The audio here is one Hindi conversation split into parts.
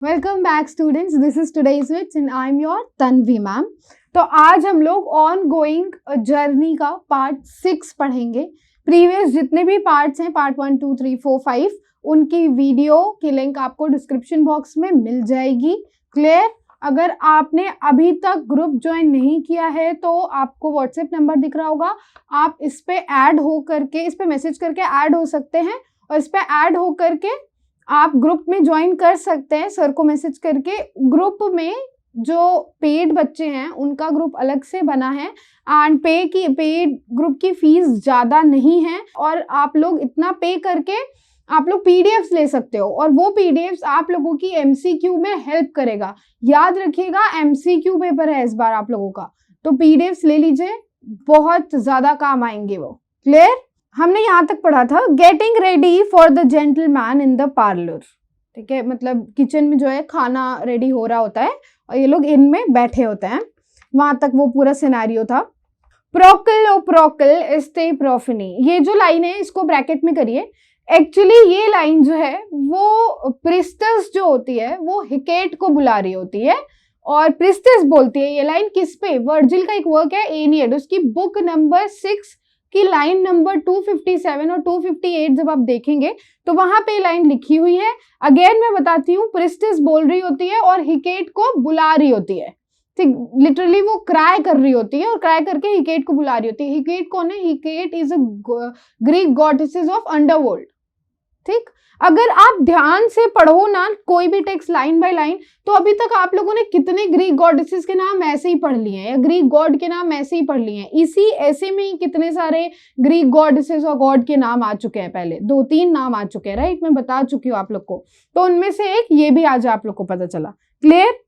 Welcome back students, this is today's which and I am your Tanvi ma'am. तो आज हम लोग ऑन गोइंग जर्नी का पार्ट 6 पढ़ेंगे। प्रीवियस जितने भी पार्ट्स हैं, पार्ट 1, 2, 3, 4, 5, उनकी वीडियो की लिंक आपको डिस्क्रिप्शन बॉक्स में मिल जाएगी। क्लियर? अगर आपने अभी तक ग्रुप ज्वाइन नहीं किया है तो आपको व्हाट्सएप नंबर दिख रहा होगा, आप इस पे ऐड हो करके, इस पे मैसेज करके ऐड हो सकते हैं और इस पे ऐड हो करके आप ग्रुप में ज्वाइन कर सकते हैं। सर को मैसेज करके ग्रुप में जो पेड बच्चे हैं उनका ग्रुप अलग से बना है एंड पेड ग्रुप की फीस ज़्यादा नहीं है और आप लोग इतना पे करके आप लोग पीडीएफ्स ले सकते हो और वो पीडीएफ्स आप लोगों की एमसीक्यू में हेल्प करेगा। याद रखिएगा, एमसीक्यू पेपर है इस बार आप लोगों का, तो पीडीएफ्स ले लीजिए, बहुत ज़्यादा काम आएंगे वो। क्लियर? हमने यहाँ तक पढ़ा था getting ready for the gentleman in the parlour. ठीक है, मतलब किचन में जो है खाना रेडी हो रहा होता है और ये लोग इनमें बैठे होते हैं। वहां तक वो पूरा सिनेरियो था। प्रोकल ओ प्रोकल एस्ते प्रोफिनी, ये जो लाइन है इसको ब्रैकेट में करिए। एक्चुअली ये लाइन जो है वो प्रिस्टस जो होती है वो हिकेट को बुला रही होती है और प्रिस्टस बोलती है ये लाइन किस पे? वर्जिल का एक वर्क है एनियड, उसकी बुक नंबर 6 की लाइन नंबर 257 और 258 जब आप देखेंगे तो वहां पे लाइन लिखी हुई है। अगेन मैं बताती हूँ, प्रिस्टिस बोल रही होती है और हिकेट को बुला रही होती है। ठीक, लिटरली वो क्राई कर रही होती है और क्राई करके हिकेट को बुला रही होती है। हिकेट कौन है? Hecate is a Greek goddesses of underworld. ठीक, अगर आप ध्यान से पढ़ो ना कोई भी टेक्स्ट लाइन बाय लाइन, तो अभी तक आप लोगों ने कितने ग्रीक गॉडेसेस के नाम ऐसे ही पढ़ लिए हैं या ग्रीक गॉड के नाम ऐसे ही पढ़ लिए हैं। इसी ऐसे में ही कितने सारे ग्रीक गॉडेसेस और गॉड के नाम आ चुके हैं, पहले 2-3 नाम आ चुके हैं, राइट? मैं बता चुकी हूँ आप लोग को, तो उनमें से एक ये भी आज आप लोग को पता चला। क्लियर?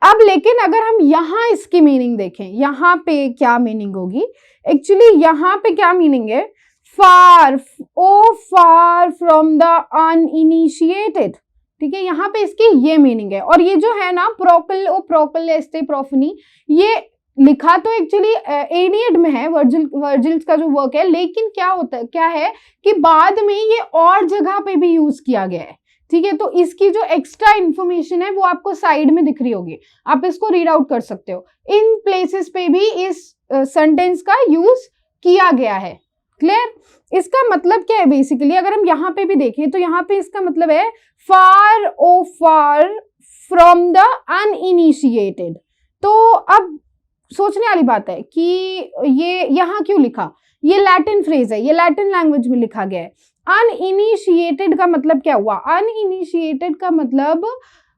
अब लेकिन अगर हम यहाँ इसकी मीनिंग देखें, यहाँ पे क्या मीनिंग होगी? एक्चुअली यहाँ पे क्या मीनिंग है? फार, ओ फार फ्रॉम द अनइनिशिएटेड। ठीक है, यहाँ पे इसकी ये मीनिंग है। और ये जो है ना प्रोकल ओ प्रोकल एस्ते प्रोफनी, ये लिखा तो एक्चुअली एनियड में है, वर्जिल्स का जो वर्क है, लेकिन क्या होता है, क्या है कि बाद में ये और जगह पे भी यूज किया गया है। ठीक है, तो इसकी जो एक्स्ट्रा इंफॉर्मेशन है वो आपको साइड में दिख रही होगी, आप इसको रीड आउट कर सकते हो। इन प्लेसेस पे भी इस सेंटेंस का यूज किया गया है। क्लियर? इसका मतलब क्या है बेसिकली? अगर हम यहाँ पे भी देखें तो यहाँ पे इसका मतलब है फार ओ फार फ्रॉम द अनइनिशिएटेड। तो अब सोचने वाली बात है कि ये यहाँ क्यों लिखा? ये लैटिन फ्रेज है, ये लैटिन लैंग्वेज में लिखा गया है। अनइनिशिएटेड का मतलब क्या हुआ? अनइनिशिएटेड का मतलब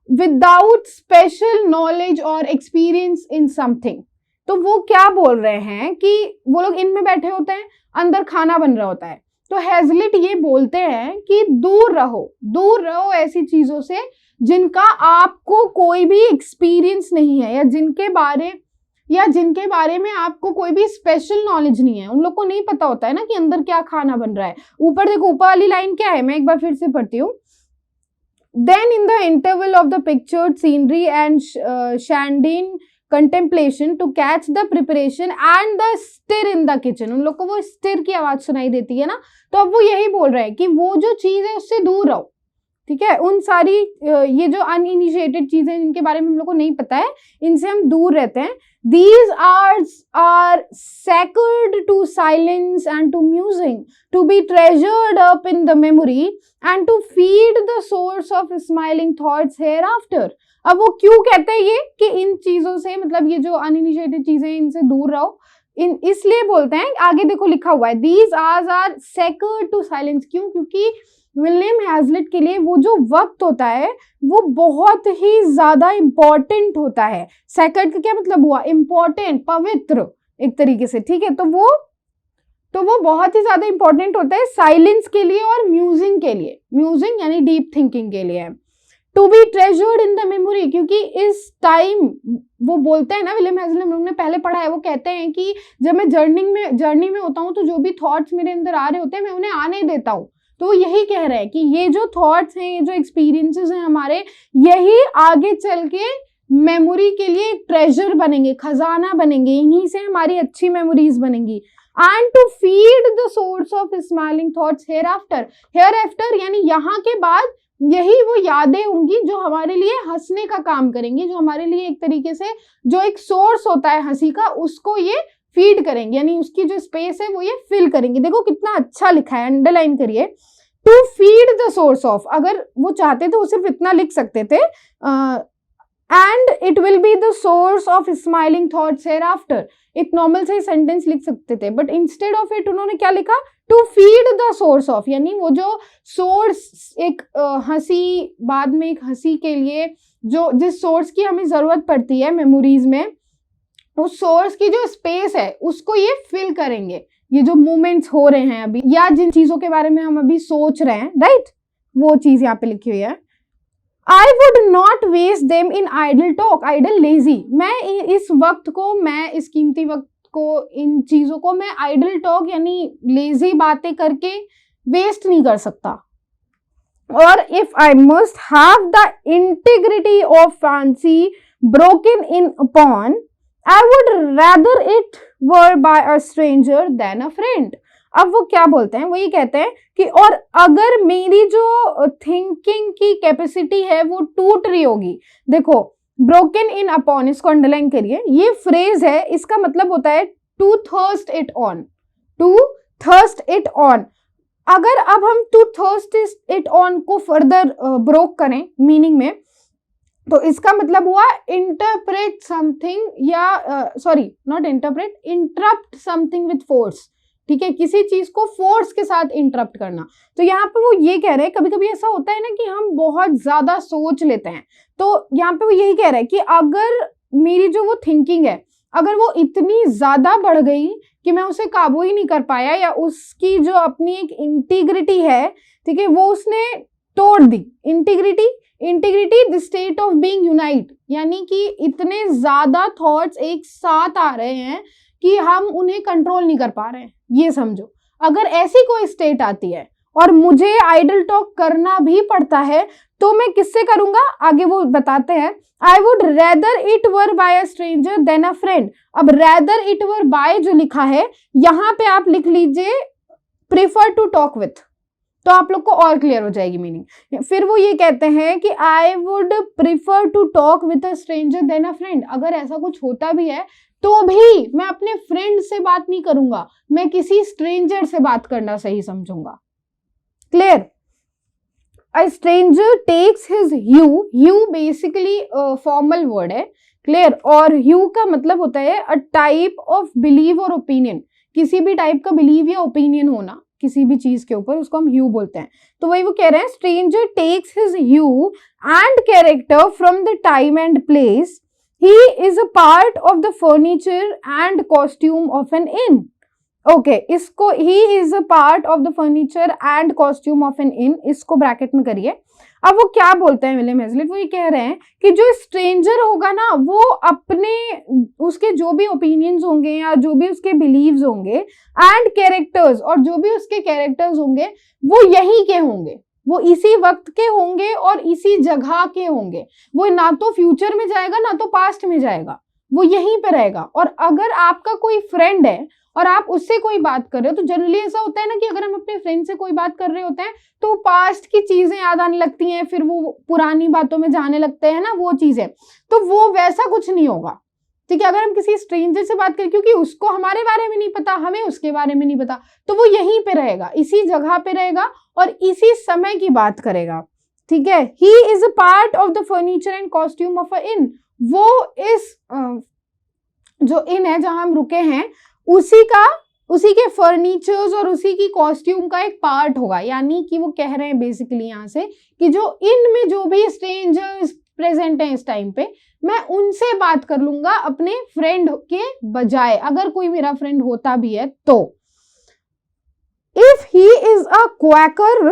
विदाउट स्पेशल नॉलेज और एक्सपीरियंस इन समथिंग। तो वो क्या बोल रहे हैं कि वो लोग इनमें बैठे होते हैं, अंदर खाना बन रहा होता है, तो हैजलिट ये बोलते हैं कि दूर रहो ऐसी चीजों से जिनका आपको कोई भी एक्सपीरियंस नहीं है या जिनके बारे में आपको कोई भी स्पेशल नॉलेज नहीं है। उन लोग को नहीं पता होता है ना कि अंदर क्या खाना बन रहा है। ऊपर देखो, ऊपर वाली लाइन क्या है, मैं एक बार फिर से पढ़ती हूँ। Then in the interval of the pictured scenery and Shandin contemplation to catch the preparation and the stir in the kitchen, उन लोग को वो स्टिर की आवाज सुनाई देती है ना, तो अब वो यही बोल रहे हैं कि वो जो चीज है उससे दूर रहो। ठीक है, उन सारी ये जो अनइनिशिएटेड चीजें जिनके बारे में हम लोग को नहीं पता है, इनसे हम दूर रहते हैं। These are sacred to silence and to musing, to be treasured up in the memory and to feed the source of smiling thoughts hereafter। अब वो क्यों कहते हैं ये कि इन चीजों से, मतलब ये जो अनइनिशिएटेड चीजें इनसे दूर रहो, इसलिए बोलते हैं। आगे देखो लिखा हुआ है these are sacred to silence। क्यों? क्योंकि विलियम हैजलिट के लिए वो जो वक्त होता है वो बहुत ही ज्यादा इंपॉर्टेंट होता है। सैक्रेड का क्या मतलब हुआ? इंपॉर्टेंट, पवित्र एक तरीके से। ठीक है, तो वो बहुत ही ज्यादा इंपॉर्टेंट होता है साइलेंस के लिए और म्यूजिंग के लिए। म्यूजिंग यानी डीप थिंकिंग के लिए। To be treasured in the memory, क्योंकि इस टाइम वो बोलते हैं ना, विलियम हैजलिट, हम लोग ने पहले पढ़ा है, वो कहते हैं कि जब मैं जर्नी में होता हूँ तो जो भी थॉट्स मेरे अंदर आ रहे होते हैं मैं उन्हें आने देता हूँ। तो यही कह रहे हैं कि ये जो थॉट्स हैं, ये जो एक्सपीरियंसेस हैं हमारे, यही आगे चल के मेमोरी के लिए एक ट्रेजर बनेंगे, खजाना बनेंगे, इन्हीं से हमारी अच्छी मेमोरीज बनेंगी। And to feed the source of smiling thoughts hereafter यानी यहाँ के बाद यही वो यादें होंगी जो हमारे लिए हंसने का काम करेंगी, जो हमारे लिए एक तरीके से जो एक सोर्स होता है हंसी का, उसको ये फीड करेंगे, यानी उसकी जो स्पेस है वो ये फिल करेंगे। देखो कितना अच्छा लिखा है, अंडरलाइन करिए, to feed the source of. अगर वो चाहते थे वो सिर्फ इतना लिख सकते थे, and it will be the source of smiling thoughts hereafter. एक नॉर्मल से सेंटेंस लिख सकते थे, बट इंस्टेड ऑफ इट उन्होंने क्या लिखा, to feed the source of, यानी वो जो सोर्स एक हंसी, बाद में एक हंसी के लिए जो जिस सोर्स की हमें जरूरत पड़ती है मेमोरीज में, उस सोर्स की जो स्पेस है उसको ये फिल करेंगे। ये जो मूवमेंट्स हो रहे हैं अभी, या जिन चीजों के बारे में हम अभी सोच रहे हैं, राइट, वो चीज यहाँ पे लिखी हुई है। I would not waste them in idle talk, idle lazy। मैं इस वक्त को, मैं इस कीमती वक्त को, इन चीजों को मैं idle talk यानी लेजी बातें करके वेस्ट नहीं कर सकता। और if I must have the integrity of fancy broken in upon, I would rather it were by a stranger than a friend। अब वो क्या बोलते हैं, वो ये कहते हैं कि और अगर मेरी जो थिंकिंग की कैपेसिटी है वो टूट रही होगी, देखो ब्रोकन इन अपॉन, इसको अंडरलाइन करिए, ये फ्रेज है, इसका मतलब होता है to thrust it on, to thrust it on. अगर अब हम टू थर्स्ट इट ऑन को फर्दर ब्रोक करें मीनिंग में, तो इसका मतलब हुआ इंटरप्रेट समथिंग, या sorry not interpret, interrupt something with force. ठीक है, किसी चीज को फोर्स के साथ इंटरप्ट करना। तो यहाँ पे वो ये कह रहे हैं, कभी कभी ऐसा होता है ना कि हम बहुत ज्यादा सोच लेते हैं, तो यहाँ पे वो यही कह रहे हैं कि अगर मेरी जो वो थिंकिंग है, अगर वो इतनी ज्यादा बढ़ गई कि मैं उसे काबू ही नहीं कर पाया, या उसकी जो अपनी एक इंटीग्रिटी है, ठीक है, वो उसने तोड़ दी। Integrity the state of being unite, यानी कि इतने ज्यादा थॉट्स एक साथ आ रहे हैं कि हम उन्हें कंट्रोल नहीं कर पा रहे हैं, ये समझो। अगर ऐसी कोई स्टेट आती है और मुझे आइडल टॉक करना भी पड़ता है, तो मैं किससे करूंगा, आगे वो बताते हैं, I would rather it were by a stranger than a friend. अब रेदर इट वर बाय जो लिखा है, यहाँ पे आप लिख लीजिए प्रेफर टू टॉक विथ, तो आप लोग को और क्लियर हो जाएगी मीनिंग। फिर वो ये कहते हैं कि I would prefer to talk with a stranger than a friend. अगर ऐसा कुछ होता भी है तो भी मैं अपने फ्रेंड से बात नहीं करूंगा, मैं किसी स्ट्रेंजर से बात करना सही समझूंगा। Clear? A stranger takes his hue basically formal word है, क्लियर, और ह्यू का मतलब होता है अ टाइप ऑफ बिलीव और ओपिनियन, किसी भी टाइप का बिलीव या ओपिनियन होना किसी भी चीज के ऊपर, उसको हम ह्यू बोलते हैं। तो वही वो कह रहे हैं, stranger takes his hue and character from the time and place, he is a part of the furniture and costume of an inn। Okay, इसको he is a part of the furniture and costume of an inn, इसको ब्रैकेट में करिए। अब वो क्या बोलते हैं विलियम हेजलिट, वो ये कह रहे हैं कि जो स्ट्रेंजर होगा ना, वो अपने उसके जो भी ओपिनियंस होंगे या जो भी उसके बिलीव्स होंगे एंड कैरेक्टर्स, और जो भी उसके कैरेक्टर्स होंगे वो यही के होंगे, वो इसी वक्त के होंगे और इसी जगह के होंगे। वो ना तो फ्यूचर में जाएगा ना तो पास्ट में जाएगा, वो यहीं पे रहेगा। और अगर आपका कोई फ्रेंड है और आप उससे कोई बात कर रहे हो, तो जनरली ऐसा होता है ना कि अगर हम अपने फ्रेंड से कोई बात कर रहे होते हैं तो पास्ट की चीजें याद आने लगती हैं, फिर वो पुरानी बातों में जाने लगते हैं ना, वो चीजें, तो वो वैसा कुछ नहीं होगा। ठीक है, अगर हम किसी स्ट्रेंजर से बात करें, क्योंकि उसको हमारे बारे में नहीं पता, हमें उसके बारे में नहीं पता, तो वो यहीं पे रहेगा, इसी जगह पे रहेगा और इसी समय की बात करेगा। ठीक है, he is a part of the furniture and costume of a inn. वो इस जो इन है जहां हम रुके हैं, उसी के फर्नीचर्स और उसी की कॉस्ट्यूम का एक पार्ट होगा। यानी कि वो कह रहे हैं बेसिकली यहाँ से कि जो इन में जो भी स्ट्रेंजर्स प्रेजेंट हैं इस टाइम पे, मैं उनसे बात कर लूंगा अपने फ्रेंड के बजाय, अगर कोई मेरा फ्रेंड होता भी है तो। If he is a Quaker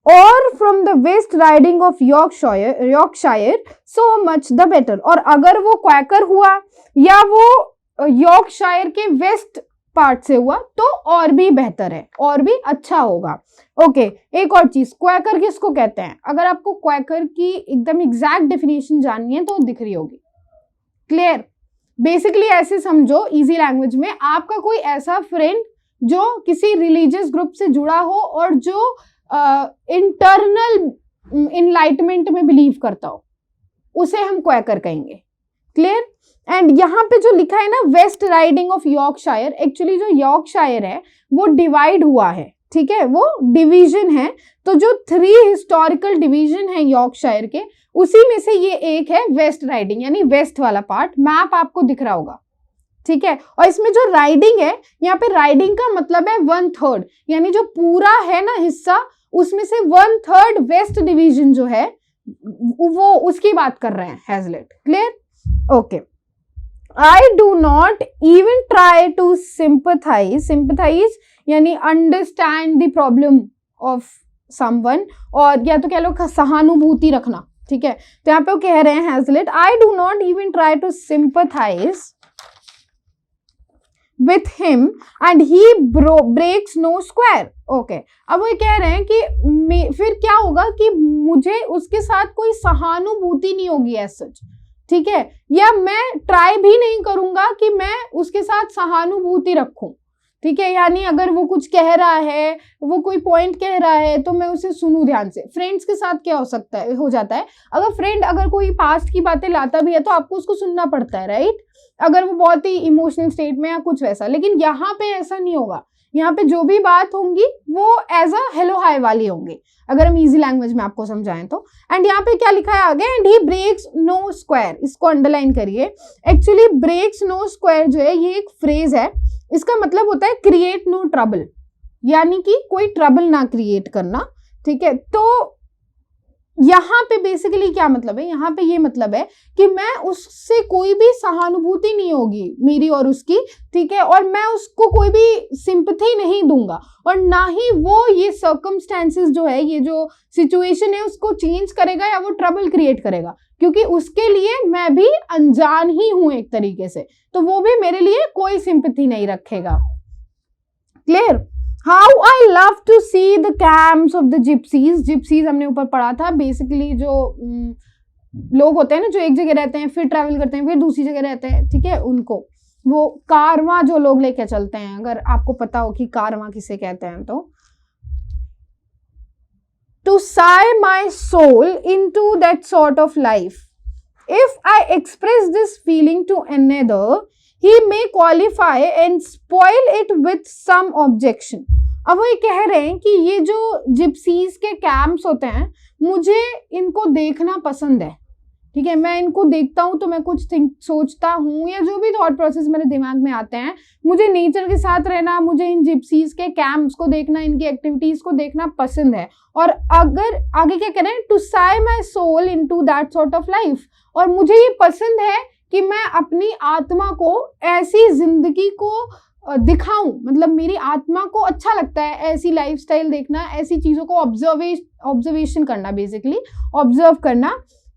और from the West Riding of Yorkshire so much the better. और अगर वो क्वैकर हुआ या वो यॉर्कशायर के वेस्ट पार्ट से हुआ तो और भी बेहतर है, और भी अच्छा होगा। ओके, एक और चीज, क्वैकर किसको कहते हैं? अगर आपको क्वैकर की एकदम एग्जैक्ट डेफिनेशन जाननी है तो दिख रही होगी। क्लियर? बेसिकली ऐसे समझो इजी लैंग्वेज में, आपका कोई ऐसा फ्रेंड जो किसी रिलीजियस ग्रुप से जुड़ा हो और जो इंटरनल इनलाइटमेंट में बिलीव करता हो, उसे हम क्वैकर कहेंगे। क्लियर? एंड यहाँ पे जो लिखा है ना West Riding of Yorkshire, actually जो यॉर्कशायर है वो डिवाइड हुआ है, ठीक है, वो डिवीजन है। तो जो 3 हिस्टोरिकल डिवीजन है यॉर्कशायर के, उसी में से ये एक है वेस्ट राइडिंग, यानी वेस्ट वाला पार्ट। मैप आपको दिख रहा होगा, ठीक है। और इसमें जो राइडिंग है, यहाँ पे राइडिंग का मतलब है 1/3, यानी जो पूरा है ना हिस्सा, उसमें से 1/3 वेस्ट डिवीजन जो है वो उसकी बात कर रहे हैं Hazlitt. Clear? Okay. I do not even try to sympathize यानी understand the problem of someone, और या तो कह लो सहानुभूति रखना, ठीक है। तो यहाँ पे वो कह रहे हैं Hazlitt, I do not even try to sympathize with him and he breaks no square। Okay, अब वो कह रहे हैं कि फिर क्या होगा कि मुझे उसके साथ कोई सहानुभूति नहीं होगी एज सच, ठीक है, या मैं ट्राई भी नहीं करूंगा कि मैं उसके साथ सहानुभूति रखूं, ठीक है। यानी अगर वो कुछ कह रहा है, वो कोई पॉइंट कह रहा है, तो मैं उसे सुनूं ध्यान से। फ्रेंड्स के साथ क्या हो जाता है, अगर फ्रेंड अगर कोई पास्ट की बातें लाता भी है तो आपको उसको सुनना पड़ता है, राइट, अगर वो बहुत ही इमोशनल स्टेट में या कुछ वैसा। लेकिन यहाँ पे ऐसा नहीं होगा, यहाँ पे जो भी बात होंगी वो एज अ हेलो हाय वाली होंगी, अगर हम इजी लैंग्वेज में आपको समझाएं तो। एंड यहाँ पे क्या लिखा है आगे, and he breaks no squares, इसको अंडरलाइन करिए। एक्चुअली ब्रेक्स नो स्क्वायर जो है ये एक फ्रेज है, इसका मतलब होता है क्रिएट नो ट्रबल, यानी कि कोई ट्रबल ना क्रिएट करना, ठीक है। तो यहाँ पे बेसिकली क्या मतलब है, यहाँ पे ये मतलब है कि मैं उससे कोई भी सहानुभूति नहीं होगी मेरी और उसकी, ठीक है, और मैं उसको कोई भी सिंपैथी नहीं दूंगा, और ना ही वो ये सर्कमस्टेंसेस जो है, ये जो सिचुएशन है उसको चेंज करेगा या वो ट्रबल क्रिएट करेगा, क्योंकि उसके लिए मैं भी अनजान ही हूं एक तरीके से, तो वो भी मेरे लिए कोई सिंपैथी नहीं रखेगा। Clear? How I love to see the camps of the gypsies। gypsies हमने ऊपर पढ़ा था, बेसिकली जो लोग होते हैं ना जो एक जगह रहते हैं फिर ट्रैवल करते हैं फिर दूसरी जगह रहते हैं, ठीक है, उनको वो कारवां जो लोग लेके चलते हैं, अगर आपको पता हो कि कारवां किसे कहते हैं तो। To sigh my soul into that sort of life, if I express this feeling to another, he may qualify and spoil it with some objection। अब वो ये कह रहे हैं कि ये जो जिप्सीज के कैंप्स होते हैं, मुझे इनको देखना पसंद है, ठीक है, मैं इनको देखता हूँ तो मैं कुछ सोचता हूँ, या जो भी थॉट प्रोसेस मेरे दिमाग में आते हैं, मुझे नेचर के साथ रहना, मुझे इन जिप्सीज के कैंप्स को देखना, इनकी एक्टिविटीज को देखना पसंद है। और अगर आगे क्या कह रहे हैं, to sigh my soul into that sort of life, और मुझे ये पसंद है कि मैं अपनी आत्मा को ऐसी जिंदगी को दिखाऊं, मतलब मेरी आत्मा को अच्छा लगता है ऐसी लाइफस्टाइल देखना, ऐसी चीजों को ऑब्जर्वेशन करना, बेसिकली ऑब्जर्व करना।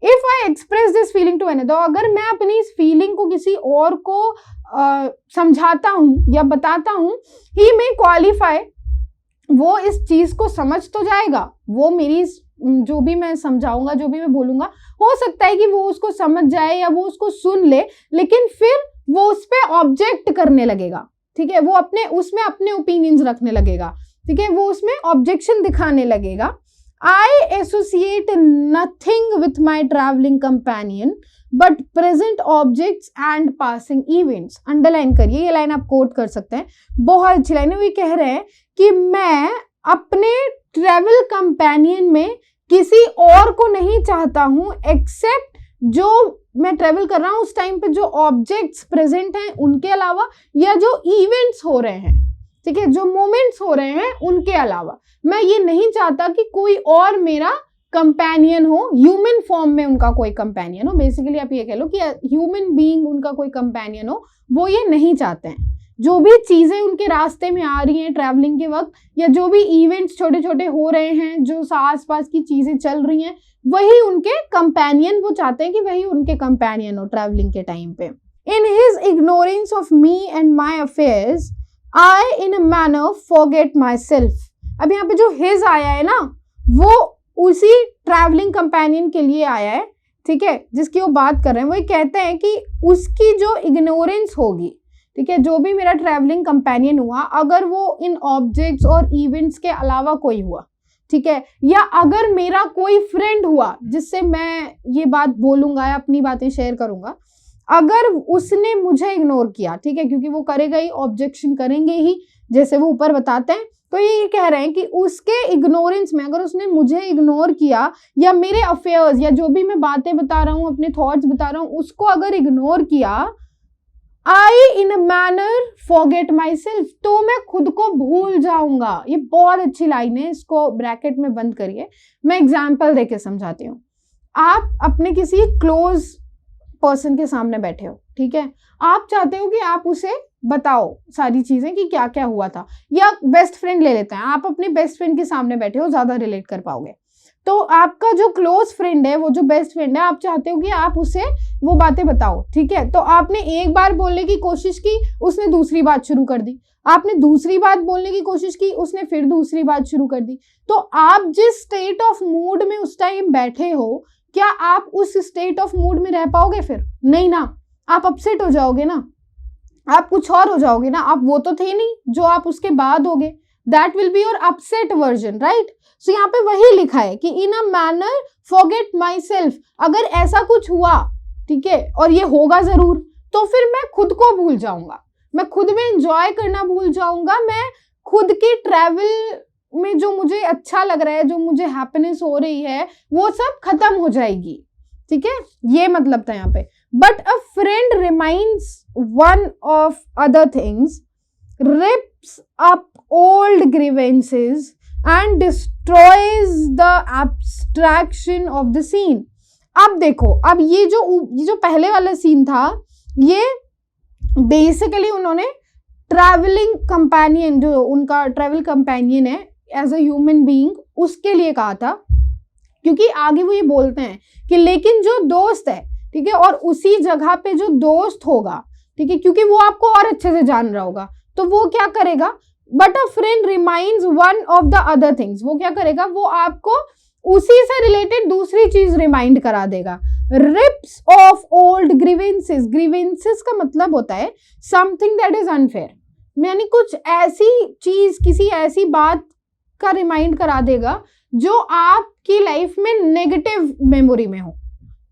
If I express this feeling to another, अगर मैं अपनी इस फीलिंग को किसी और को समझाता हूं या बताता हूं, ही मे क्वालिफाई, वो इस चीज को समझ तो जाएगा, वो मेरी जो भी मैं समझाऊंगा, जो भी मैं बोलूंगा, हो सकता है कि वो उसको समझ जाए या वो उसको सुन ले, लेकिन फिर वो उस पर ऑब्जेक्ट करने लगेगा, ठीक है, वो उसमें अपने ओपिनियंस रखने लगेगा, ठीक है, वो उसमें ऑब्जेक्शन दिखाने लगेगा। आई associate nothing with my travelling companion but present objects and passing events. Underline करिए, ये लाइन आप कोट कर सकते हैं, बहुत अच्छी लाइन है। वो कह रहे हैं कि मैं अपने ट्रैवल कंपेनियन में किसी और को नहीं चाहता हूं एक्सेप्ट जो मैं ट्रेवल कर रहा हूं उस टाइम पे जो ऑब्जेक्ट्स प्रेजेंट हैं उनके अलावा, या जो इवेंट्स हो रहे हैं, ठीक है, जो मोमेंट्स हो रहे हैं उनके अलावा। मैं ये नहीं चाहता कि कोई और मेरा कंपेनियन हो, ह्यूमन फॉर्म में उनका कोई कंपेनियन हो, बेसिकली आप ये कह लो कि ह्यूमन बीइंग उनका कोई कंपेनियन हो, वो ये नहीं चाहते हैं। जो भी चीजें उनके रास्ते में आ रही हैं ट्रैवलिंग के वक्त, या जो भी इवेंट्स छोटे छोटे हो रहे हैं, जो आसपास की चीजें चल रही हैं, वही उनके कंपेनियन, वो चाहते हैं कि वही उनके कंपेनियन हो ट्रैवलिंग के टाइम पे। In his ignorance of me and my affairs I in a manner forget my self. अब यहाँ पे जो हिज आया है ना, वो उसी ट्रैवलिंग कंपेनियन के लिए आया है, ठीक है, जिसकी वो बात कर रहे हैं। वो कहते हैं कि उसकी जो इग्नोरेंस होगी, ठीक है, जो भी मेरा ट्रैवलिंग कंपेनियन हुआ, अगर वो इन ऑब्जेक्ट्स और इवेंट्स के अलावा कोई हुआ, ठीक है, या अगर मेरा कोई फ्रेंड हुआ जिससे मैं ये बात बोलूंगा या अपनी बातें शेयर करूंगा, अगर उसने मुझे इग्नोर किया, ठीक है, क्योंकि वो करेगा ही, ऑब्जेक्शन करेंगे ही, जैसे वो ऊपर बताते हैं, तो ये कह रहे हैं कि उसके इग्नोरेंस में, अगर उसने मुझे इग्नोर किया या मेरे अफेयर्स या जो भी मैं बातें बता रहा हूँ, अपने थॉट्स बता रहा हूँ, उसको अगर इग्नोर किया, I in a manner forget myself, तो मैं खुद को भूल जाऊंगा। ये बहुत अच्छी लाइन है, इसको ब्रैकेट में बंद करिए, मैं एग्जाम्पल देके समझाती हूँ। आप अपने किसी क्लोज पर्सन के सामने बैठे हो, ठीक है, आप चाहते हो कि आप उसे बताओ सारी चीजें कि क्या क्या हुआ था, या बेस्ट फ्रेंड ले लेते हैं, आप अपने बेस्ट फ्रेंड के सामने बैठे हो, ज्यादा रिलेट कर पाओगे। तो आपका जो क्लोज फ्रेंड है, वो जो बेस्ट फ्रेंड है, आप चाहते हो कि आप उसे वो बातें बताओ, ठीक है, तो आपने एक बार बोलने की कोशिश की, उसने दूसरी बात शुरू कर दी, आपने दूसरी बात बोलने की कोशिश की, उसने फिर दूसरी बात शुरू कर दी। तो आप जिस स्टेट ऑफ मूड में उस टाइम बैठे हो, क्या आप उस स्टेट ऑफ मूड में रह पाओगे? फिर नहीं ना, आप अपसेट हो जाओगे ना, आप कुछ और हो जाओगे ना, आप वो तो थे नहीं जो आप उसके बाद होगे, that will be your upset version, right. So यहाँ पे वही लिखा है कि in a manner forget myself, अगर ऐसा कुछ हुआ, ठीक है, और ये होगा जरूर, तो फिर मैं खुद को भूल जाऊंगा, मैं खुद में एंजॉय करना भूल जाऊंगा, मैं खुद की ट्रैवल में जो मुझे अच्छा लग रहा है, जो मुझे हैप्पीनेस हो रही है, वो सब खत्म हो जाएगी, ठीक है, ये मतलब था यहाँ पे। But a friend reminds one of other things, rips up old grievances and destroys the abstraction of the scene। अब देखो, अब ये जो पहले वाला सीन था, ये बेसिकली उन्होंने ट्रैवलिंग कंपेनियन, जो उनका ट्रैवल कंपेनियन है एज अ ह्यूमन बीइंग, उसके लिए कहा था, क्योंकि आगे वो ये बोलते हैं कि लेकिन जो दोस्त है, ठीक है, और उसी जगह पे जो दोस्त होगा, ठीक है, क्योंकि वो आपको और अच्छे से जान रहा होगा, तो वो क्या करेगा, but a friend reminds one of the other things, वो क्या करेगा, वो आपको उसी से रिलेटेड दूसरी चीज रिमाइंड करा देगा। Rips of old grievances, grievances का मतलब होता है समथिंग दैट इज अनफेयर, यानी कुछ ऐसी चीज, किसी ऐसी बात का रिमाइंड करा देगा जो आपकी लाइफ में नेगेटिव मेमोरी में हो,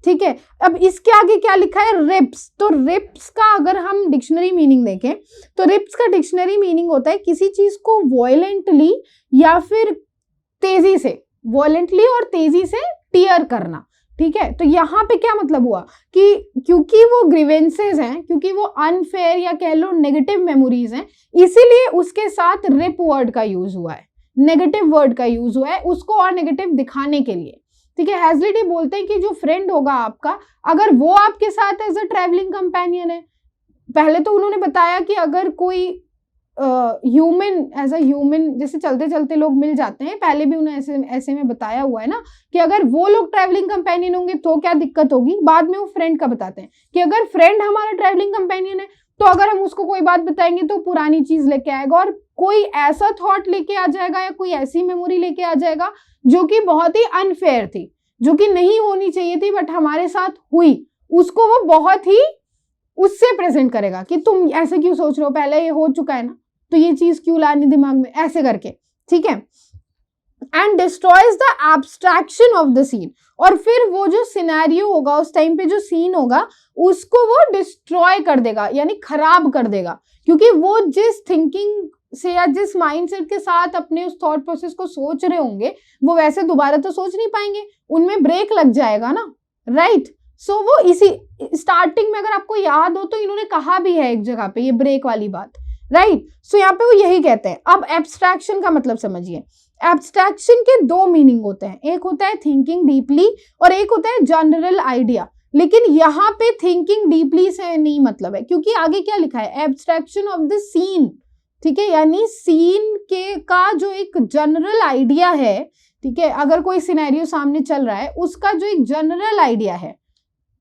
ठीक है। अब इसके आगे क्या लिखा है, रिप्स, तो रिप्स का अगर हम डिक्शनरी मीनिंग देखें, तो रिप्स का डिक्शनरी मीनिंग होता है किसी चीज को वॉयलेंटली या फिर तेजी से, वॉयलेंटली और तेजी से टीयर करना, ठीक है। तो यहाँ पे क्या मतलब हुआ कि क्योंकि वो ग्रीवेंसेस हैं, क्योंकि वो अनफेयर या कह लो नेगेटिव मेमोरीज हैं, इसीलिए उसके साथ रिप वर्ड का यूज हुआ है, नेगेटिव वर्ड का यूज हुआ है, उसको और नेगेटिव दिखाने के लिए, ठीक है। हैजलिटी बोलते हैं कि जो फ्रेंड होगा आपका, अगर वो आपके साथ एज अ ट्रैवलिंग कंपेनियन है, पहले तो उन्होंने बताया कि अगर कोई ह्यूमन, एज अ ह्यूमन, जैसे चलते चलते लोग मिल जाते हैं, पहले भी उन्हें ऐसे में बताया हुआ है ना कि अगर वो लोग ट्रैवलिंग कंपेनियन होंगे तो क्या दिक्कत होगी। बाद में वो फ्रेंड का बताते हैं कि अगर फ्रेंड हमारा ट्रैवलिंग कंपेनियन है, तो अगर हम उसको कोई बात बताएंगे तो पुरानी चीज लेके आएगा और कोई ऐसा थॉट लेके आ जाएगा या कोई ऐसी मेमोरी लेके आ जाएगा जो कि बहुत ही अनफेयर थी, जो कि नहीं होनी चाहिए थी, बट हमारे साथ हुई, उसको वो बहुत ही उससे प्रेजेंट करेगा कि तुम ऐसे क्यों सोच रहे हो, पहले ये हो चुका है ना, तो ये चीज क्यों लानी दिमाग में, ऐसे करके, ठीक है। And destroys the abstraction of the scene, और फिर वो जो सिनेरियो होगा उस टाइम पे, जो सीन होगा, उसको वो डिस्ट्रॉय कर देगा, यानी खराब कर देगा, क्योंकि वो जिस थिंकिंग से या जिस माइंडसेट के साथ अपने उस थॉट प्रोसेस को सोच रहे होंगे, वो वैसे दोबारा तो सोच नहीं पाएंगे, उनमें ब्रेक लग जाएगा ना, राइट। सो वो इसी स्टार्टिंग में, अगर आपको याद हो तो इन्होंने कहा भी है एक जगह पे ये ब्रेक वाली बात, राइट। सो यहाँ पे वो यही कहते हैं। अब एब्स्ट्रैक्शन का मतलब समझिए, एब्स्ट्रैक्शन के दो मीनिंग होते हैं, एक होता है थिंकिंग डीपली और एक होता है जनरल आइडिया, लेकिन यहाँ पे थिंकिंग डीपली से नहीं मतलब है, क्योंकि आगे क्या लिखा है, एब्स्ट्रैक्शन ऑफ द सीन, ठीक है, यानी सीन के का जो एक जनरल आइडिया है, ठीक है, अगर कोई सिनेरियो सामने चल रहा है, उसका जो एक जनरल आइडिया है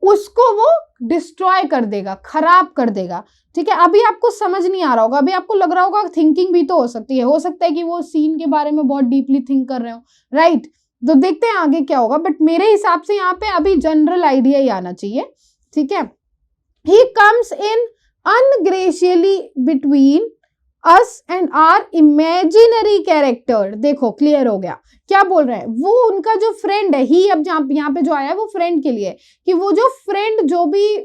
उसको वो डिस्ट्रॉय कर देगा, खराब कर देगा, ठीक है। अभी आपको समझ नहीं आ रहा होगा, अभी आपको लग रहा होगा थिंकिंग भी तो हो सकती है, हो सकता है कि वो सीन के बारे में बहुत डीपली थिंक कर रहे हो, राइट। तो देखते हैं आगे क्या होगा, बट मेरे हिसाब से यहाँ पे अभी जनरल आइडिया ही आना चाहिए, ठीक है। He comes in ungraciously between us and our imaginary character. देखो क्लियर हो गया क्या बोल रहे हैं, वो उनका जो फ्रेंड है, ही अब यहाँ पे जो आया है वो फ्रेंड के लिए, कि वो जो फ्रेंड जो भी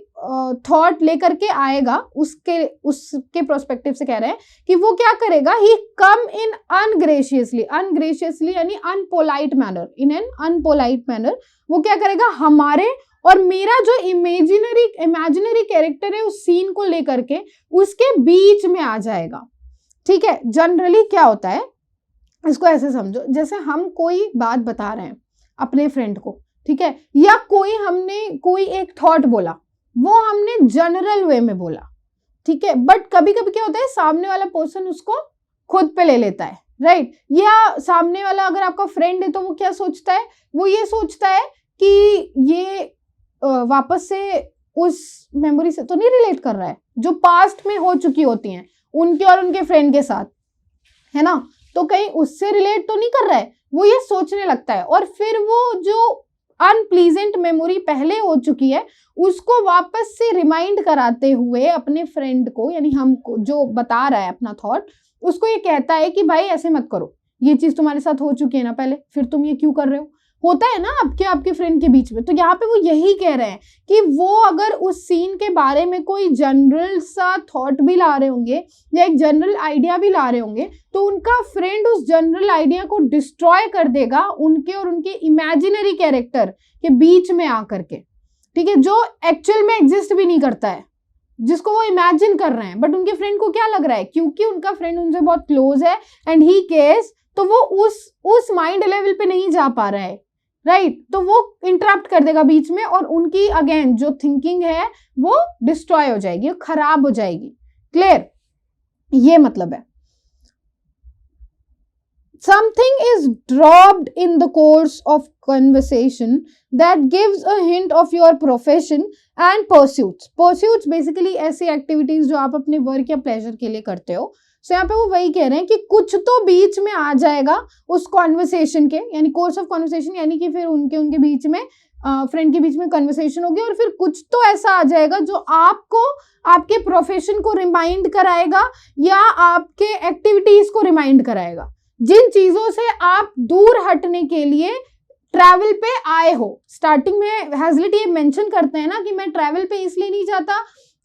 थॉट लेकर के आएगा उसके प्रोस्पेक्टिव से कह रहे हैं कि वो क्या करेगा, ही कम इन अनग्रेशियसली यानी अनपोलाइट मैनर, इन एन अनपोलाइट मैनर, वो क्या करेगा हमारे और मेरा जो इमेजिनरी कैरेक्टर है उस सीन को लेकर के उसके बीच में आ जाएगा। ठीक है, जनरली क्या होता है, इसको ऐसे समझो जैसे हम कोई बात बता रहे हैं अपने फ्रेंड को, ठीक है, या हमने कोई एक थॉट बोला, वो हमने जनरल वे में बोला, ठीक है, बट कभी कभी क्या होता है सामने वाला पर्सन उसको खुद पे ले लेता है, राइट, या सामने वाला अगर आपका फ्रेंड है तो वो क्या सोचता है, वो ये सोचता है कि ये वापस से उस मेमोरी से तो नहीं रिलेट कर रहा है जो पास्ट में हो चुकी होती हैं उनके और उनके फ्रेंड के साथ, है ना, तो कहीं उससे रिलेट तो नहीं कर रहा है, वो ये सोचने लगता है और फिर वो जो अनप्लीजेंट मेमोरी पहले हो चुकी है उसको वापस से रिमाइंड कराते हुए अपने फ्रेंड को, यानी हमको जो बता रहा है अपना थॉट, उसको ये कहता है कि भाई ऐसे मत करो, ये चीज तुम्हारे साथ हो चुकी है ना पहले, फिर तुम ये क्यों कर रहे हो, होता है ना आपके फ्रेंड के बीच में। तो यहाँ पे वो यही कह रहे हैं कि वो अगर उस सीन के बारे में कोई जनरल सा थॉट भी ला रहे होंगे या एक जनरल आइडिया भी ला रहे होंगे तो उनका फ्रेंड उस जनरल आइडिया को डिस्ट्रॉय कर देगा उनके और उनके इमेजिनरी कैरेक्टर के बीच में आकर के, ठीक है, जो एक्चुअल में एग्जिस्ट भी नहीं करता है, जिसको वो इमेजिन कर रहे हैं, बट उनके फ्रेंड को क्या लग रहा है, क्योंकि उनका फ्रेंड उनसे बहुत क्लोज है एंड ही केयर्स, तो वो उस माइंड लेवल पे नहीं जा पा रहा है, राइट, तो वो इंटरप्ट कर देगा बीच में और उनकी अगेन जो थिंकिंग है वो डिस्ट्रॉय हो जाएगी, खराब हो जाएगी। क्लियर, ये मतलब है। Something is dropped in the course of conversation that gives a hint of your profession and pursuits. Pursuits basically ऐसी activities जो आप अपने वर्क या प्लेजर के लिए करते हो। So यहाँ पे वो वही कह रहे हैं कि कुछ तो बीच में आ जाएगा उस कॉन्वर्सेशन के, यानी कोर्स ऑफ कॉन्वर्सेशन, यानी कि फिर उनके बीच में फ्रेंड के बीच में कन्वर्सेशन होगी और फिर कुछ तो ऐसा आ जाएगा जो आपको आपके प्रोफेशन को रिमाइंड कराएगा या आपके एक्टिविटीज को रिमाइंड कराएगा, जिन चीजों से आप दूर हटने के लिए ट्रैवल पे आए हो। स्टार्टिंग में हैजलिट ये मेंशन करते हैं ना कि मैं ट्रैवल पे इसलिए नहीं जाता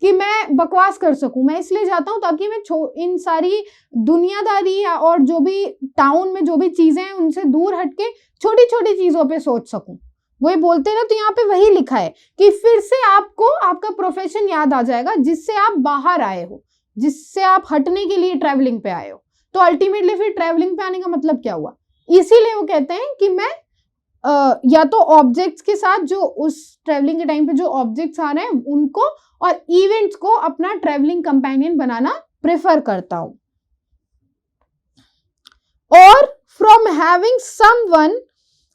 कि मैं बकवास कर सकूं, मैं इसलिए जाता हूं ताकि मैं इन सारी दुनियादारी और जो भी टाउन में जो भी चीजें हैं उनसे दूर हटके छोटी छोटी चीजों पे सोच सकूं। वही बोलते ना, तो यहाँ पे वही लिखा है कि फिर से आपको आपका प्रोफेशन याद आ जाएगा जिससे आप बाहर आए हो, जिससे आप हटने के लिए ट्रैवलिंग पे आए हो। तो अल्टीमेटली फिर ट्रैवलिंग पे आने का मतलब क्या हुआ, इसीलिए वो कहते हैं कि मैं या तो ऑब्जेक्ट्स के साथ जो उस ट्रैवलिंग के टाइम पे जो ऑब्जेक्ट्स आ रहे हैं उनको और इवेंट्स को अपना ट्रैवलिंग कंपेनियन बनाना प्रेफर करता हूं, और from having someone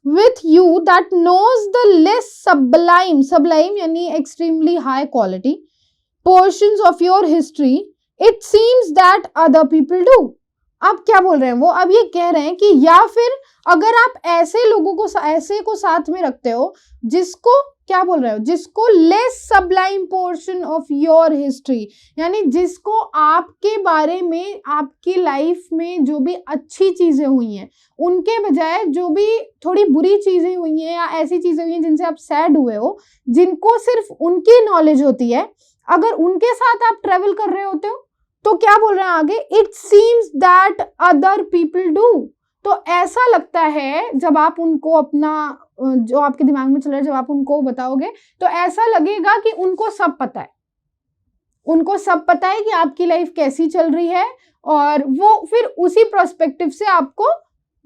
with you that knows the less sublime यानी extremely high quality portions of your history, it seems that other people do. अब क्या बोल रहे हैं वो, अब ये कह रहे हैं कि या फिर अगर आप ऐसे लोगों को ऐसे को साथ में रखते हो जिसको क्या बोल रहे हो, जिसको less Sublime portion of your history, यानी जिसको आपके बारे में आपकी लाइफ में जो भी अच्छी चीजें हुई हैं उनके बजाय जो भी थोड़ी बुरी चीजें हुई हैं या ऐसी चीजें हुई हैं जिनसे आप सैड हुए हो, जिनको सिर्फ उनकी नॉलेज होती है, अगर उनके साथ आप ट्रेवल कर रहे होते हो तो क्या बोल रहे हैं आगे, it seems that other people do. तो ऐसा लगता है जब आप उनको अपना जो आपके दिमाग में चल रहा है जब आप उनको बताओगे तो ऐसा लगेगा कि उनको सब पता है, उनको सब पता है कि आपकी लाइफ कैसी चल रही है, और वो फिर उसी पर्सपेक्टिव से आपको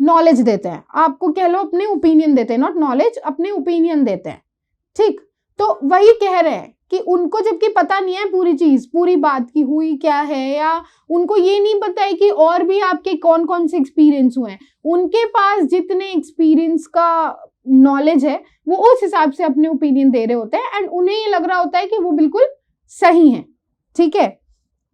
नॉलेज देते हैं, आपको कह लो अपने ओपिनियन देते हैं, नॉट नॉलेज, अपने ओपिनियन देते हैं। ठीक, तो वही कह रहे हैं कि उनको जबकि पता नहीं है पूरी चीज, पूरी बात की हुई क्या है, या उनको ये नहीं पता है कि और भी आपके कौन कौन से एक्सपीरियंस हुए हैं, उनके पास जितने एक्सपीरियंस का नॉलेज है वो उस हिसाब से अपने ओपिनियन दे रहे होते हैं, एंड उन्हें ये लग रहा होता है कि वो बिल्कुल सही है। ठीक है,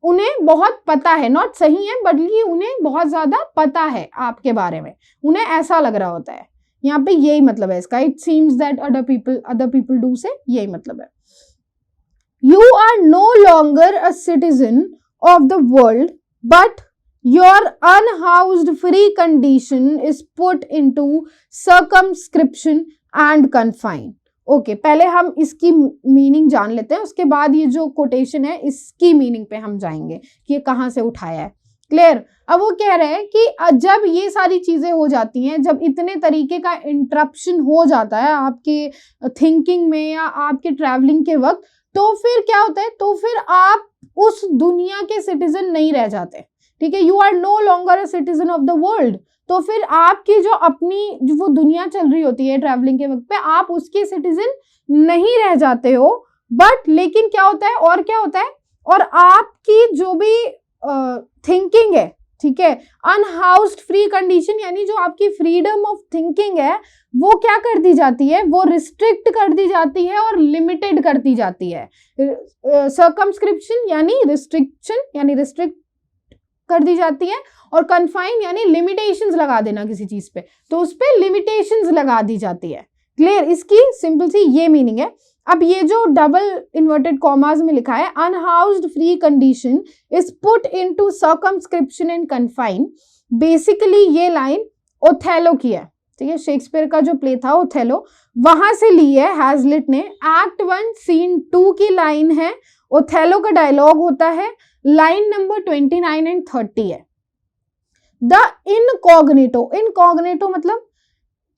उन्हें बहुत पता है, नॉट सही है बल्कि उन्हें बहुत ज्यादा पता है आपके बारे में, उन्हें ऐसा लग रहा होता है। यहाँ पे यही मतलब है इसका, it seems that other people do से यही मतलब है। You are no longer a citizen of the world, but your unhoused free condition is put into circumscription and confine. Okay, पहले हम इसकी मीनिंग जान लेते हैं, उसके बाद ये जो कोटेशन है इसकी मीनिंग पे हम जाएंगे कि ये कहाँ से उठाया है। क्लियर? अब वो कह रहे हैं कि जब ये सारी चीजें हो जाती हैं, जब इतने तरीके का इंटरप्शन हो जाता है आपके थिंकिंग में या आपके ट्रैवलिंग के वक्त, तो फिर क्या होता है, तो फिर आप उस दुनिया के सिटीजन नहीं रह जाते। ठीक है, you are no longer a citizen of the world. तो फिर आपकी जो अपनी जो वो दुनिया चल रही होती है ट्रैवलिंग के वक्त पे, आप उसके सिटीजन नहीं रह जाते हो। बट लेकिन क्या होता है, और क्या होता है, और आपकी जो भी थिंकिंग है, ठीक है, अनहाउस्ड फ्री कंडीशन यानी जो आपकी फ्रीडम ऑफ थिंकिंग है वो क्या कर दी जाती है, वो रिस्ट्रिक्ट कर दी जाती है और लिमिटेड कर दी जाती है। सर्कमस्क्रिप्शन यानी रिस्ट्रिक्शन यानी रिस्ट्रिक्ट कर दी जाती है, और कन्फाइन यानी लिमिटेशंस लगा देना किसी चीज पे, तो उस पे लिमिटेशंस लगा दी जाती है। क्लियर? इसकी सिंपल सी ये मीनिंग है। अब ये जो डबल इन्वर्टेड कॉमास में लिखा है unhoused free condition is put into circumscription and confine, basically ये लाइन ओथेलो की है। ठीक है, शेक्सपियर का जो प्ले था ओथेलो, वहां से ली है हैजलिट ने। एक्ट 1 सीन 2 की लाइन है, ओथेलो का डायलॉग होता है, लाइन नंबर 29 एंड 30 है। द इनकॉग्निटो, इनकॉग्निटो मतलब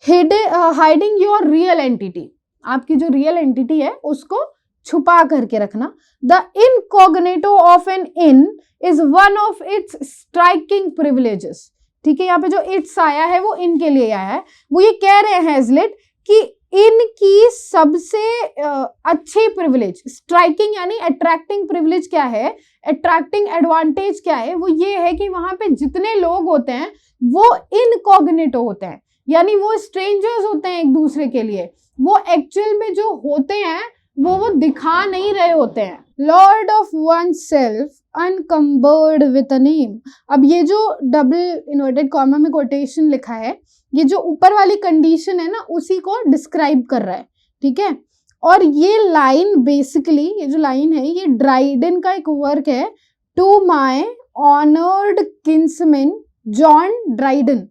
हाइडिंग योर रियल एंटिटी, आपकी जो रियल एंटिटी है उसको छुपा करके रखना। The incognito of an inn is one of its striking privileges. ठीक है, यहाँ पे जो इट्स आया है वो इनके लिए आया है। वो ये कह रहे हैं हैजलिट कि इनकी सबसे अच्छी प्रिविलेज, स्ट्राइकिंग यानी अट्रैक्टिंग प्रिविलेज क्या है, अट्रैक्टिंग एडवांटेज क्या है, वो ये है कि वहां पे जितने लोग होते हैं वो इनकॉग्निटो होते हैं, यानी वो स्ट्रेंजर्स होते हैं एक दूसरे के लिए। वो एक्चुअल में जो होते हैं वो दिखा नहीं रहे होते हैं। Lord of one self अनकम्बर्ड with a name. अब ये जो डबल इन्वर्टेड कॉमा में कोटेशन लिखा है, ये जो ऊपर वाली कंडीशन है ना उसी को डिस्क्राइब कर रहा है। ठीक है, और ये लाइन बेसिकली, ये जो लाइन है ये ड्राइडन का एक वर्क है, to my honoured kinsman John Dryden,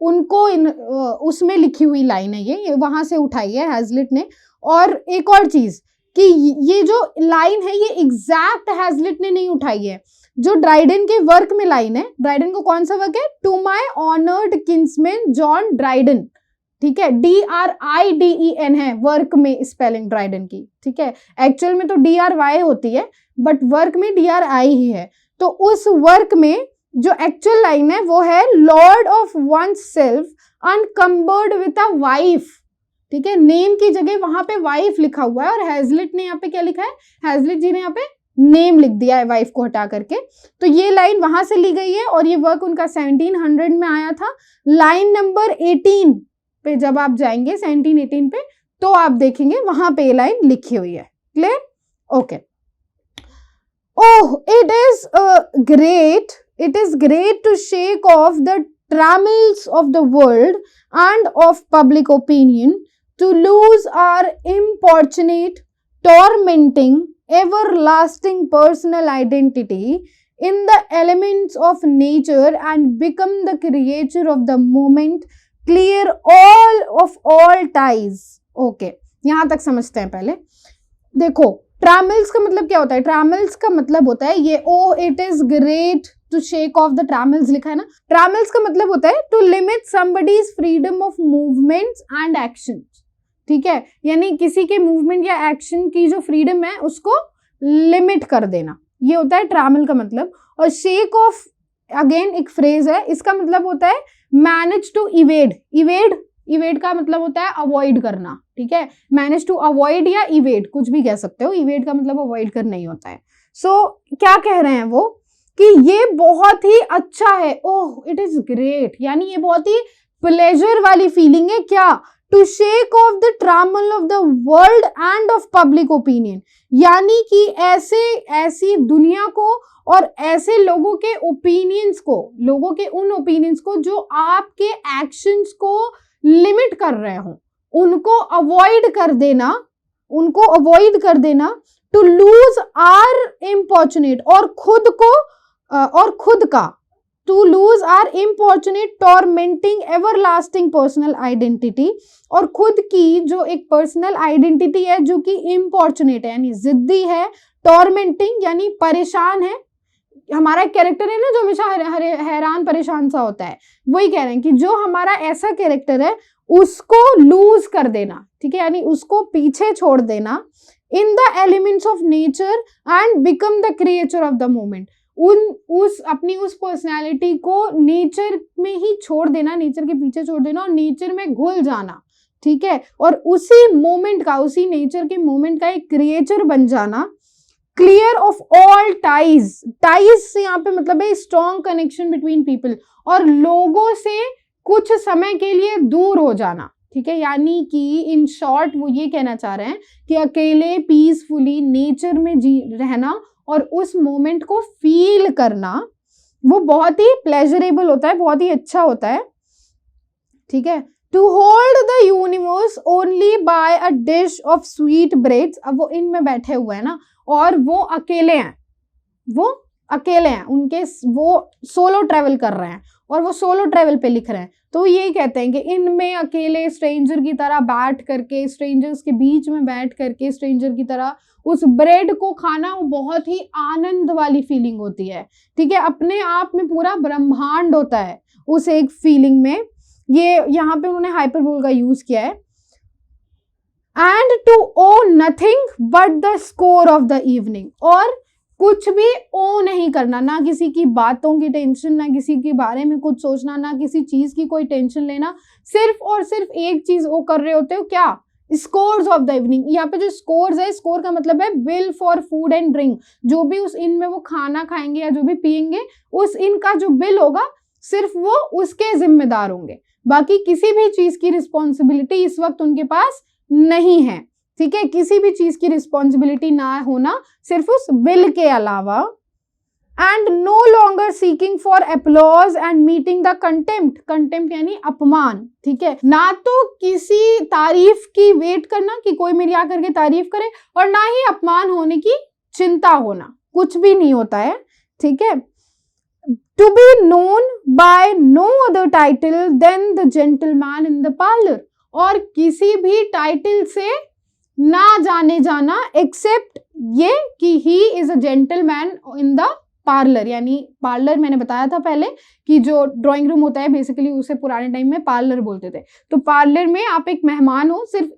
उनको उसमें लिखी हुई लाइन है, ये वहां से उठाई है हैजलिट ने। और एक और चीज कि ये जो लाइन है ये एग्जैक्ट हैजलिट ने नहीं उठाई है, जो ड्राइडन के वर्क में लाइन है। ड्राइडन को कौन सा वर्क है, to my honoured kinsman John Dryden. ठीक है, DRIDEN है वर्क में स्पेलिंग ड्राइडन की। ठीक है, एक्चुअल में तो DRY होती है बट वर्क में DRI ही है। तो उस वर्क में जो एक्चुअल लाइन है वो है lord of one self अनकम्बर्ड with a wife. ठीक है, नेम की जगह वहां पे वाइफ लिखा हुआ है, और हैजलिट ने यहाँ पे क्या लिखा है, हैजलिट जी ने यहाँ पे नेम लिख दिया है वाइफ को हटा करके। तो ये लाइन वहां से ली गई है और ये वर्क उनका 1700 में आया था। लाइन नंबर 18 पे जब आप जाएंगे 1718 पे, तो आप देखेंगे वहां पे ये लाइन लिखी हुई है। Clear? Okay. Oh, it is great to shake off the trammels of the world and of public opinion, to lose our importunate, tormenting, everlasting personal identity in the elements of nature and become the creature of the moment, clear all ties. Okay, यहां तक समझते हैं। पहले देखो ट्रैमल्स का मतलब क्या होता है। ट्रैमल्स का मतलब होता है ये, oh it is great to shake off the trammels लिखा है ना। ट्रैमल्स का मतलब होता है to limit somebody's freedom of movements and action. ठीक है, यानी किसी के मूवमेंट या एक्शन की जो फ्रीडम है उसको लिमिट कर देना, ये होता है ट्रैमल का मतलब। और शेक ऑफ अगेन एक फ्रेज है, इसका मतलब होता है मैनेज टू इवेड। इवेड का मतलब होता है अवॉइड करना। ठीक है, मैनेज टू अवॉइड या इवेड कुछ भी कह सकते हो, इवेड का मतलब अवॉइड करना ही होता है। सो क्या कह रहे हैं वो कि ये बहुत ही अच्छा है, ओह इट इज ग्रेट, यानी ये बहुत ही प्लेजर वाली फीलिंग है। क्या? To shake off the trammel of the world and of public opinion, यानी कि ऐसी दुनिया को और ऐसे लोगों के ओपिनियंस को, लोगों के उन ओपिनियंस को जो आपके एक्शंस को लिमिट कर रहे हो, उनको अवॉइड कर देना। टू लूज आर इम्पॉर्चुनेट, और खुद का to lose our importunate tormenting everlasting personal identity, और खुद की जो एक पर्सनल आइडेंटिटी है जो कि इम्पॉर्चुनेट है यानी जिद्दी है, टॉर्मेंटिंग यानी परेशान है, हमारा कैरेक्टर है ना जो हमेशा हैरान परेशान सा होता है, वही कह रहे हैं कि जो हमारा ऐसा कैरेक्टर है उसको लूज कर देना, ठीक है, यानी उसको पीछे छोड़ देना, in the elements of nature and become the creature of the moment, अपनी उस पर्सनैलिटी को नेचर में ही छोड़ देना, नेचर के पीछे छोड़ देना और नेचर में घुल जाना, ठीक है, और उसी मोमेंट का, उसी नेचर के मोमेंट का एक क्रिएचर बन जाना, clear of all ties, ties से यहाँ पे मतलब है स्ट्रॉन्ग कनेक्शन बिटवीन पीपल, और लोगों से कुछ समय के लिए दूर हो जाना, ठीक है, यानी कि इन शॉर्ट वो ये कहना चाह रहे हैं कि अकेले पीसफुली नेचर में रहना और उस मोमेंट को फील करना वो बहुत ही प्लेजरेबल होता है, बहुत ही अच्छा होता है, ठीक है। To hold the universe only by a dish of sweetbreads, अब वो इनमें बैठे हुए हैं ना और वो अकेले हैं, उनके वो सोलो ट्रेवल कर रहे हैं और वो सोलो ट्रेवल पे लिख रहे हैं, तो यही कहते हैं कि इनमें अकेले स्ट्रेंजर की तरह बैठ करके, स्ट्रेंजर्स के बीच में बैठ करके स्ट्रेंजर की तरह उस ब्रेड को खाना वो बहुत ही आनंद वाली फीलिंग होती है, ठीक है, अपने आप में पूरा ब्रह्मांड होता है उस एक फीलिंग में। ये यहाँ पे उन्होंने हाइपरबोल का यूज किया है। And two O nothing but the score of the evening, और कुछ भी ओ नहीं करना, ना किसी की बातों की टेंशन, ना किसी के बारे में कुछ सोचना, ना किसी चीज की कोई टेंशन लेना, सिर्फ और सिर्फ एक चीज ओ कर रहे होते हो, क्या, स्कोर्स ऑफ द इवनिंग। यहाँ पे जो स्कोर्स है, स्कोर का मतलब है bill for food and drink, जो भी उस इन में वो खाना खाएंगे या जो भी पियेंगे उस इन का जो बिल होगा सिर्फ वो उसके जिम्मेदार होंगे, बाकी किसी भी चीज की रिस्पॉन्सिबिलिटी इस वक्त उनके पास नहीं है, ठीक है, किसी भी चीज की रिस्पॉन्सिबिलिटी ना होना सिर्फ उस बिल के अलावा। And no longer seeking for applause and meeting the contempt, contempt यानी अपमान, ठीक है, ना तो किसी तारीफ की वेट करना कि कोई मेरी आकर के तारीफ करे और ना ही अपमान होने की चिंता होना, कुछ भी नहीं होता है, ठीक है। To be known by no other title than the gentleman in the parlour, और किसी भी टाइटल से ना जाने जाना एक्सेप्ट ये कि ही is a gentleman in the parlour, यानी पार्लर मैंने बताया था पहले कि जो ड्राइंग रूम होता है बेसिकली उसे पुराने टाइम में पार्लर बोलते थे, तो पार्लर में आप एक मेहमान हो, सिर्फ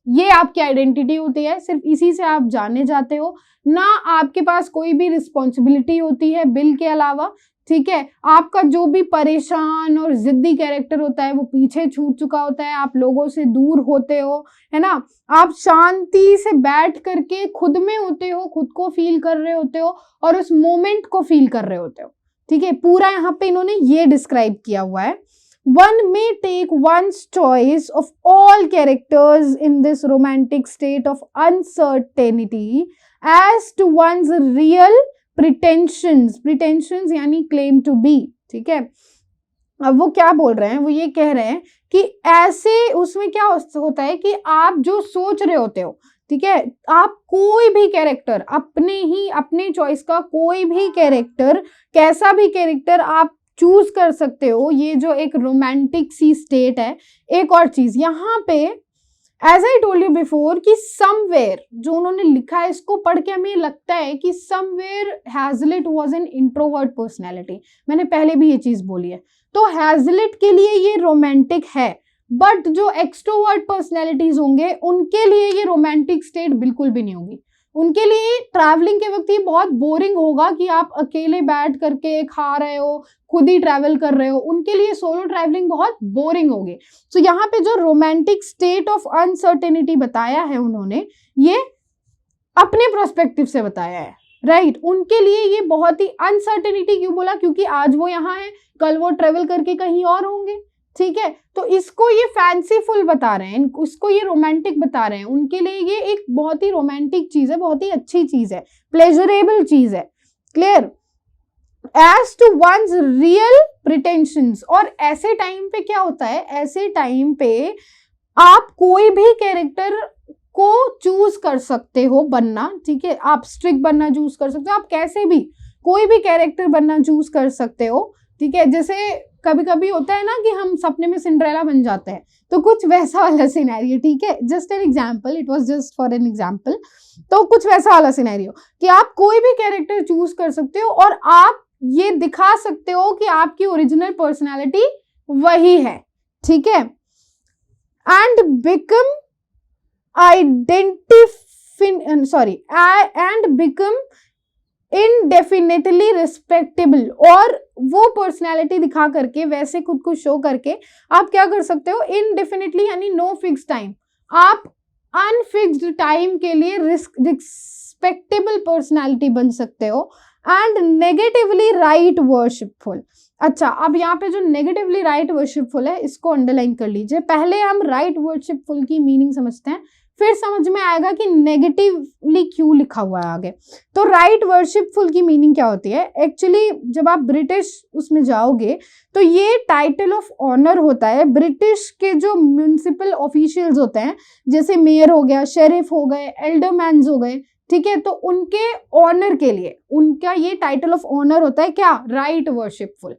ये आपकी आइडेंटिटी होती है, सिर्फ इसी से आप जाने जाते हो, ना आपके पास कोई भी रिस्पॉन्सिबिलिटी होती है बिल के अलावा, ठीक है, आपका जो भी परेशान और जिद्दी कैरेक्टर होता है वो पीछे छूट चुका होता है, आप लोगों से दूर होते हो, है ना, आप शांति से बैठ करके खुद में होते हो, खुद को फील कर रहे होते हो और उस मोमेंट को फील कर रहे होते हो, ठीक है, पूरा यहाँ पे इन्होंने ये डिस्क्राइब किया हुआ है। One may take one's choice of all characters in this romantic state of uncertainty as to one's real pretensions यानी claim to be, ठीक है। अब वो क्या बोल रहे हैं, वो ये कह रहे हैं कि ऐसे उसमें क्या होता है कि आप जो सोच रहे होते हो, ठीक है, आप कोई भी कैरेक्टर अपने चॉइस का कोई भी कैरेक्टर, कैसा भी कैरेक्टर आप चूज कर सकते हो, ये जो एक रोमांटिक सी स्टेट है। एक और चीज यहाँ पे as I told you before कि समवेयर जो उन्होंने लिखा है इसको पढ़ के हमें लगता है कि somewhere Hazlitt was an introvert personality, मैंने पहले भी ये चीज बोली है, तो हैजलिट के लिए ये रोमांटिक है, बट जो एक्सट्रोवर्ट पर्सनैलिटीज होंगे उनके लिए ये रोमांटिक स्टेट बिल्कुल भी नहीं होगी, उनके लिए ट्रैवलिंग के वक्त ये बहुत बोरिंग होगा कि आप अकेले बैठ करके खा रहे हो, खुद ही ट्रैवल कर रहे हो, उनके लिए सोलो ट्रैवलिंग बहुत बोरिंग होगी। तो यहाँ पे जो रोमांटिक स्टेट ऑफ अनसर्टेनिटी बताया है उन्होंने, ये अपने प्रोस्पेक्टिव से बताया है, राइट, उनके लिए ये बहुत ही अनसर्टेनिटी क्यों बोला, क्योंकि आज वो यहाँ है, कल वो ट्रेवल करके कहीं और होंगे, ठीक है, तो इसको ये फैंसीफुल बता रहे हैं, इसको ये रोमांटिक बता रहे हैं, उनके लिए ये एक बहुत ही रोमांटिक चीज है, बहुत ही अच्छी चीज है, प्लेजरेबल चीज है, clear. As to one's real pretensions, और ऐसे टाइम पे क्या होता है, ऐसे टाइम पे आप कोई भी कैरेक्टर को चूज कर सकते हो बनना, ठीक है, आप स्ट्रिक्ट बनना चूज कर सकते हो, आप कैसे भी कोई भी कैरेक्टर बनना चूज कर सकते हो, ठीक है, जैसे कभी कभी होता है ना कि हम सपने में सिंड्रेला बन जाते हैं, तो कुछ वैसा वाला सिनेरियो, ठीक है, just an example, it was just for an example. तो कुछ वैसा वाला सिनेरियो कि आप कोई भी कैरेक्टर चूज कर सकते हो और आप ये दिखा सकते हो कि आपकी ओरिजिनल पर्सनैलिटी वही है, ठीक है, एंड बिकम इनडेफिनेटली रिस्पेक्टेबल, और वो पर्सनालिटी दिखा करके, वैसे खुद को शो करके आप क्या कर सकते हो, इनडेफिनेटली यानी नो फिक्स टाइम, आप अनफिक्स्ड टाइम के लिए रिस्पेक्टेबल पर्सनालिटी बन सकते हो, एंड नेगेटिवली राइट वर्शिपफुल। अच्छा, अब यहाँ पे जो नेगेटिवली राइट वर्शिपफुल है इसको अंडरलाइन कर लीजिए। पहले हम राइट वर्शिपफुल की मीनिंग समझते हैं, फिर समझ में आएगा कि नेगेटिवली क्यों लिखा हुआ है आगे। तो राइट वर्शिपफुल की मीनिंग क्या होती है, एक्चुअली जब आप ब्रिटिश उसमें जाओगे तो ये टाइटल ऑफ ऑनर होता है। ब्रिटिश के जो म्यूनिसिपल ऑफिशियल्स होते हैं, जैसे मेयर हो गया, शेरिफ हो गए, एल्डरमैन्स हो गए, ठीक है, तो उनके ऑनर के लिए उनका ये टाइटल ऑफ ऑनर होता है क्या, राइट वर्शिपफुल।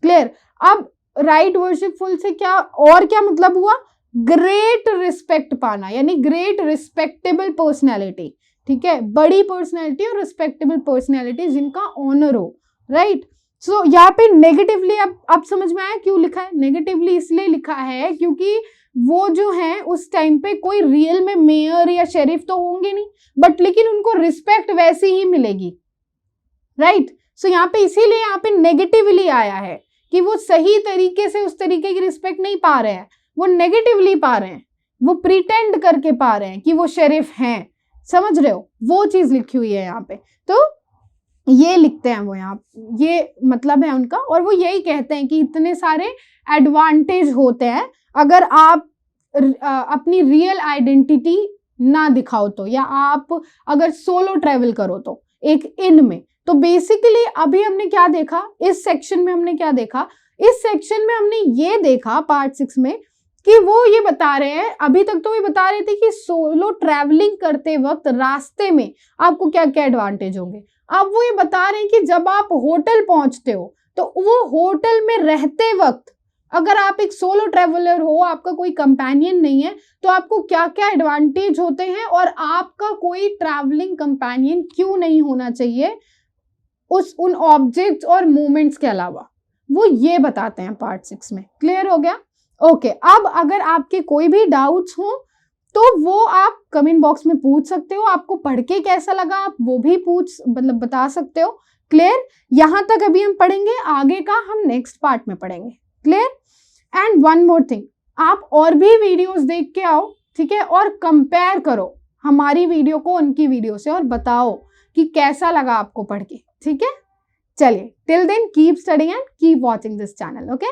क्लियर। अब राइट वर्शिपफुल से क्या और क्या मतलब हुआ, ग्रेट रिस्पेक्ट पाना, यानी ग्रेट रिस्पेक्टेबल पर्सनैलिटी, ठीक है, बड़ी पर्सनैलिटी और रिस्पेक्टेबल पर्सनैलिटी जिनका ऑनर हो, राइट। सो यहाँ पे नेगेटिवली अब समझ में आया क्यों लिखा है, नेगेटिवली इसलिए लिखा है क्योंकि वो जो है उस टाइम पे कोई रियल में मेयर या शेरिफ तो होंगे नहीं, बट लेकिन उनको रिस्पेक्ट वैसी ही मिलेगी, राइट। सो यहाँ पे इसीलिए यहाँ पे नेगेटिवली आया है कि वो सही तरीके से उस तरीके की रिस्पेक्ट नहीं पा रहे हैं, वो नेगेटिवली पा रहे हैं, वो प्रिटेंड करके पा रहे हैं कि वो शेरिफ हैं, समझ रहे हो, वो चीज लिखी हुई है यहाँ पे। तो ये लिखते हैं वो यहाँ, ये मतलब है उनका, और वो यही कहते हैं कि इतने सारे एडवांटेज होते हैं अगर आप अपनी रियल आइडेंटिटी ना दिखाओ तो, या आप अगर सोलो ट्रेवल करो तो एक इन में। तो बेसिकली अभी हमने क्या देखा इस सेक्शन में, हमने क्या देखा इस सेक्शन में, हमने ये देखा पार्ट 6 में कि वो ये बता रहे हैं, अभी तक तो ये बता रहे थे कि सोलो ट्रैवलिंग करते वक्त रास्ते में आपको क्या क्या एडवांटेज होंगे। अब वो ये बता रहे हैं कि जब आप होटल पहुंचते हो तो वो होटल में रहते वक्त अगर आप एक सोलो ट्रैवलर हो, आपका कोई कंपेनियन नहीं है, तो आपको क्या क्या एडवांटेज होते हैं, और आपका कोई ट्रैवलिंग कंपेनियन क्यों नहीं होना चाहिए उन ऑब्जेक्ट्स और मोमेंट्स के अलावा, वो ये बताते हैं पार्ट 6 में। क्लियर हो गया? ओके। अब अगर आपके कोई भी डाउट्स हो तो वो आप कमेंट बॉक्स में पूछ सकते हो, आपको पढ़ के कैसा लगा आप वो भी बता सकते हो। क्लियर? यहां तक अभी हम पढ़ेंगे, आगे का हम नेक्स्ट पार्ट में पढ़ेंगे। Clear? And one more thing, आप और भी वीडियोस देख के आओ, ठीक है, और कंपेयर करो हमारी वीडियो को उनकी वीडियो से और बताओ कि कैसा लगा आपको पढ़ के, ठीक है। चलिए, till then keep studying and keep watching this channel, okay.